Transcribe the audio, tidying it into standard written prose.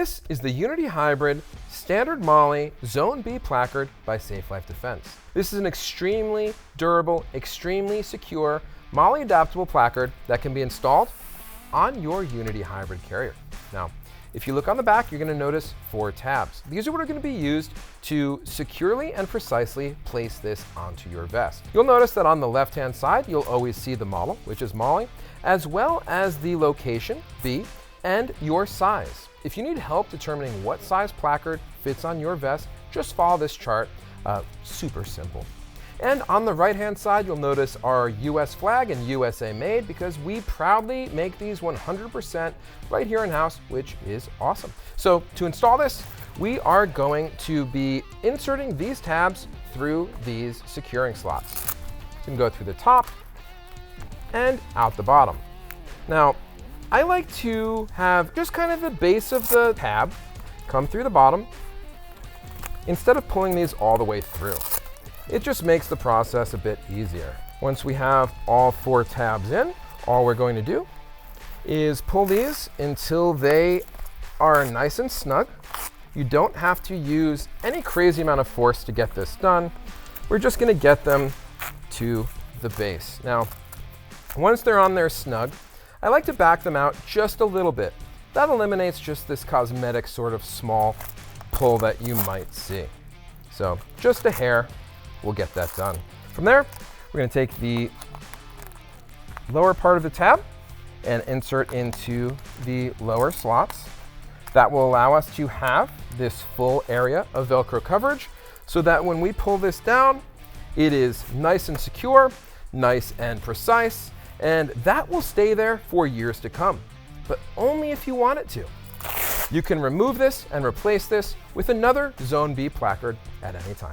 This is the Unity Hybrid Standard MOLLE Zone B placard by Safe Life Defense. This is an extremely durable, extremely secure, MOLLE adaptable placard that can be installed on your Unity Hybrid carrier. Now, if you look on the back, you're going to notice 4 tabs. These are what are going to be used to securely and precisely place this onto your vest. You'll notice that on the left-hand side, you'll always see the model, which is MOLLE, as well as the location, B, and your size. If you need help determining what size placard fits on your vest, just follow this chart. Super simple. And on the right-hand side, you'll notice our US flag and USA made, because we proudly make these 100% right here in-house, which is awesome. So to install this, we are going to be inserting these tabs through these securing slots. You can go through the top and out the bottom. Now, I like to have just kind of the base of the tab come through the bottom instead of pulling these all the way through. It just makes the process a bit easier. Once we have all 4 tabs in, all we're going to do is pull these until they are nice and snug. You don't have to use any crazy amount of force to get this done. We're just going to get them to the base. Now, once they're on there snug, I like to back them out just a little bit. That eliminates just this cosmetic sort of small pull that you might see. So just a hair will get that done. From there, we're going to take the lower part of the tab and insert into the lower slots. That will allow us to have this full area of Velcro coverage so that when we pull this down, it is nice and secure, nice and precise, and that will stay there for years to come, but only if you want it to. You can remove this and replace this with another Zone B placard at any time.